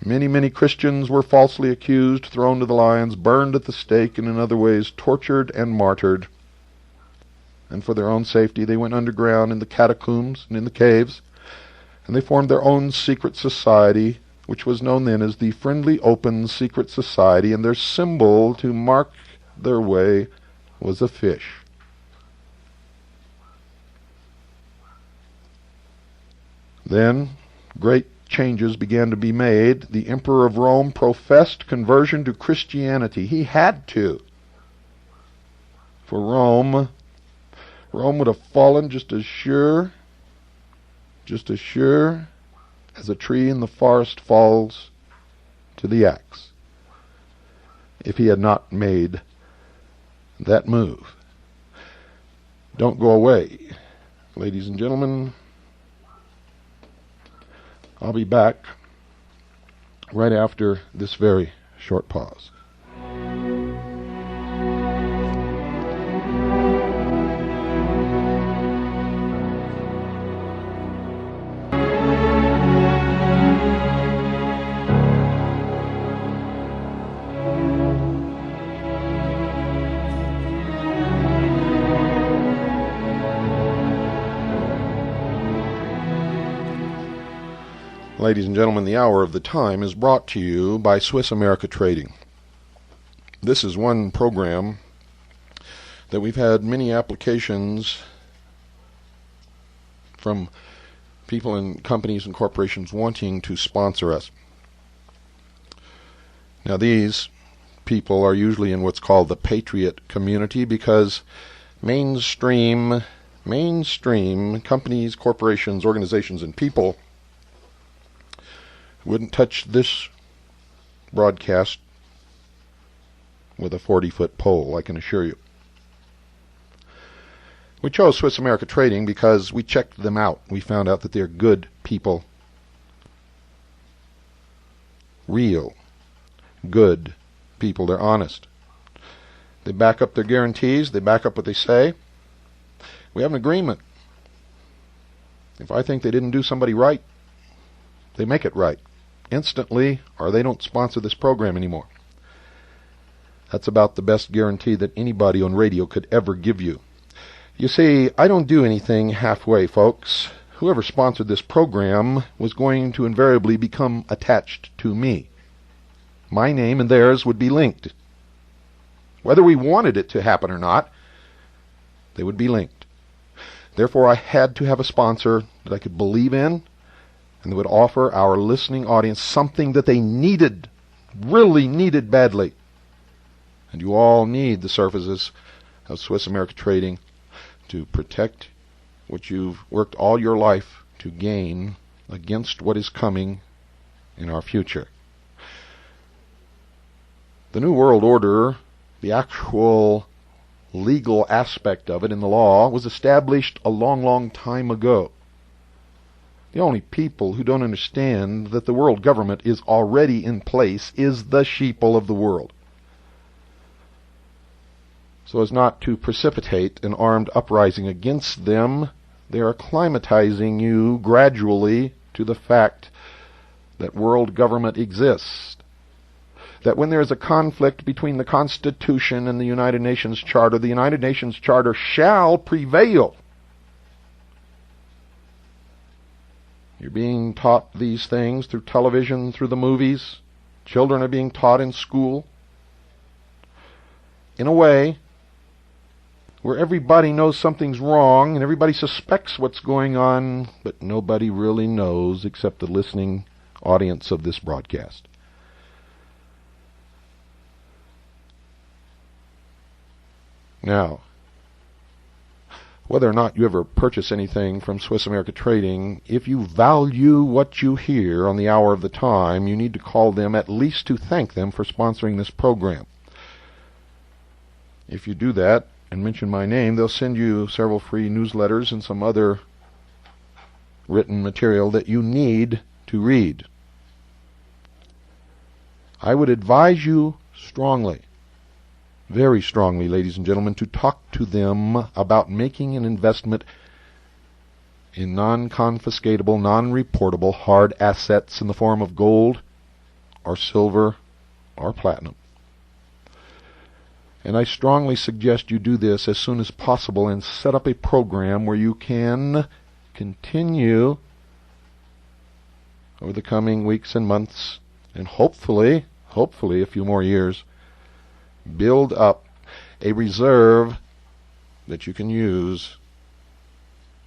Many, many Christians were falsely accused, thrown to the lions, burned at the stake, and in other ways tortured and martyred. And for their own safety, they went underground in the catacombs and in the caves, and they formed their own secret society, which was known then as the Friendly Open Secret Society, and their symbol to mark their way was a fish. Then great changes began to be made. The Emperor of Rome professed conversion to Christianity. He had to. For Rome would have fallen just as sure as a tree in the forest falls to the axe, if he had not made that move. Don't go away, ladies and gentlemen. I'll be back right after this very short pause. Ladies and gentlemen, the hour of the time is brought to you by Swiss America Trading. This is one program that we've had many applications from people and companies and corporations wanting to sponsor us. Now, these people are usually in what's called the patriot community, because mainstream companies, corporations, organizations, and people wouldn't touch this broadcast with a 40-foot pole, I can assure you. We chose Swiss America Trading because we checked them out. We found out that they're good people. Real, good people. They're honest. They back up their guarantees. They back up what they say. We have an agreement. If I think they didn't do somebody right, they make it right instantly, or they don't sponsor this program anymore. That's about the best guarantee that anybody on radio could ever give you. You see, I don't do anything halfway, folks. Whoever sponsored this program was going to invariably become attached to me. My name and theirs would be linked. Whether we wanted it to happen or not, they would be linked. Therefore, I had to have a sponsor that I could believe in, and that would offer our listening audience something that they needed, really needed badly. And you all need the services of Swiss America Trading to protect what you've worked all your life to gain against what is coming in our future. The New World Order, the actual legal aspect of it in the law, was established a long, long time ago. The only people who don't understand that the world government is already in place is the sheeple of the world. So as not to precipitate an armed uprising against them, they are acclimatizing you gradually to the fact that world government exists. That when there is a conflict between the Constitution and the United Nations Charter, the United Nations Charter shall prevail. You're being taught these things through television, through the movies. Children are being taught in school. In a way where everybody knows something's wrong and everybody suspects what's going on, but nobody really knows except the listening audience of this broadcast. Now, whether or not you ever purchase anything from Swiss America Trading, if you value what you hear on the hour of the time, you need to call them at least to thank them for sponsoring this program. If you do that and mention my name, they'll send you several free newsletters and some other written material that you need to read. I would advise you strongly, very strongly, ladies and gentlemen, to talk to them about making an investment in non-confiscatable, non-reportable hard assets in the form of gold, or silver or platinum. And I strongly suggest you do this as soon as possible and set up a program where you can continue over the coming weeks and months, and hopefully a few more years, build up a reserve that you can use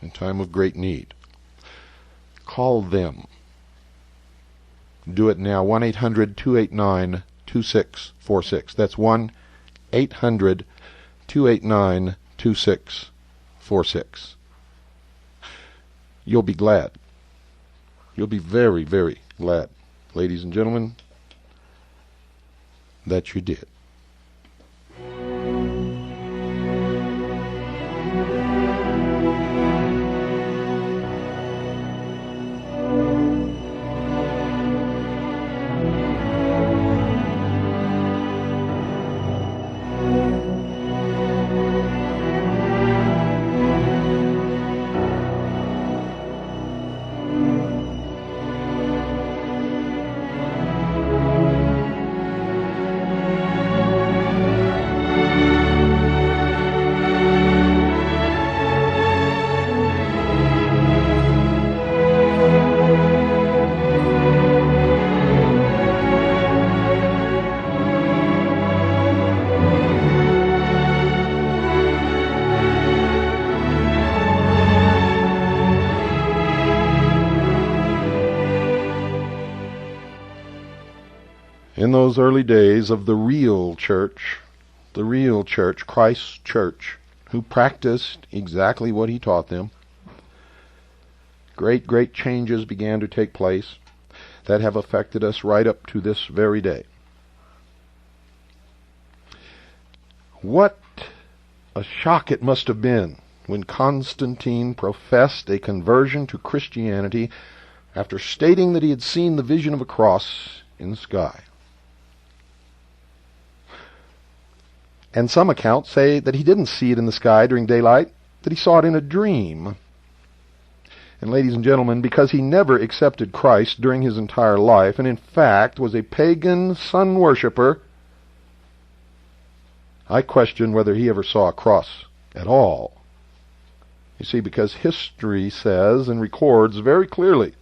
in time of great need. Call them. Do it now. 1-800-289-2646. That's 1-800-289-2646. You'll be glad. You'll be very, very glad, ladies and gentlemen, that you did. In those early days of the real church, Christ's church, who practiced exactly what he taught them, great changes began to take place that have affected us right up to this very day. What a shock it must have been when Constantine professed a conversion to Christianity after stating that he had seen the vision of a cross in the sky. And some accounts say that he didn't see it in the sky during daylight, that he saw it in a dream. And ladies and gentlemen, because he never accepted Christ during his entire life, and in fact was a pagan sun worshiper, I question whether he ever saw a cross at all. You see, because history says and records very clearly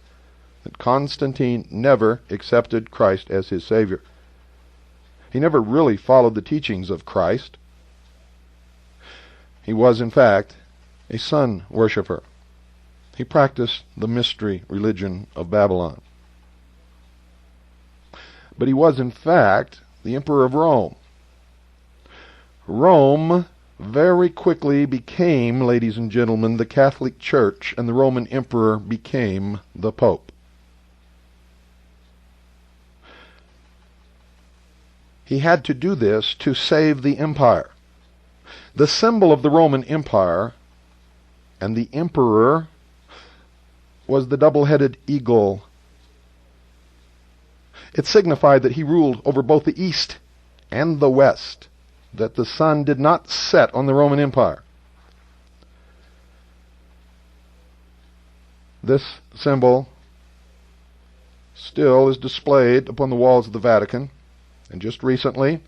that Constantine never accepted Christ as his Savior. He never really followed the teachings of Christ. He was, in fact, a sun worshiper. He practiced the mystery religion of Babylon. But he was, in fact, the emperor of Rome. Rome very quickly became, ladies and gentlemen, the Catholic Church, and the Roman emperor became the Pope. He had to do this to save the empire. The symbol of the Roman Empire and the emperor was the double-headed eagle. It signified that he ruled over both the East and the West, that the sun did not set on the Roman Empire. This symbol still is displayed upon the walls of the Vatican. And just recently,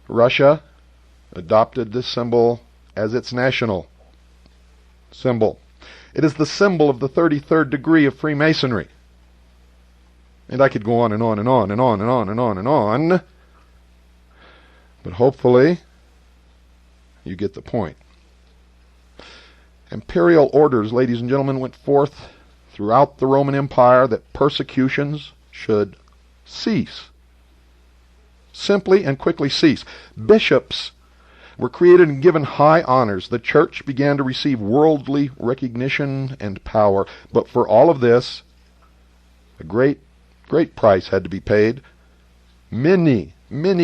Russia adopted this symbol as its national symbol. It is the symbol of the 33rd degree of Freemasonry. And I could go on and on and on and on and on and on and on. But hopefully, you get the point. Imperial orders, ladies and gentlemen, went forth throughout the Roman Empire that persecutions should cease. Simply and quickly cease. Bishops were created and given high honors. The church began to receive worldly recognition and power. But for all of this, a great price had to be paid. Many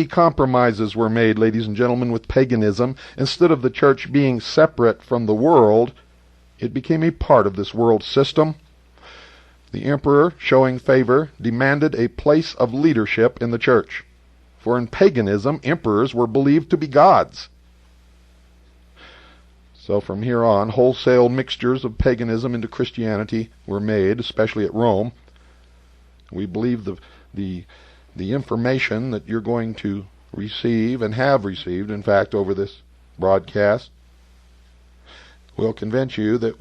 compromises were made, ladies and gentlemen, with paganism. Instead of the church being separate from the world, it became a part of this world system. The emperor, showing favor, demanded a place of leadership in the church. For in paganism, emperors were believed to be gods. So from here on, wholesale mixtures of paganism into Christianity were made, especially at Rome. We believe the information that you're going to receive and have received, in fact, over this broadcast, will convince you that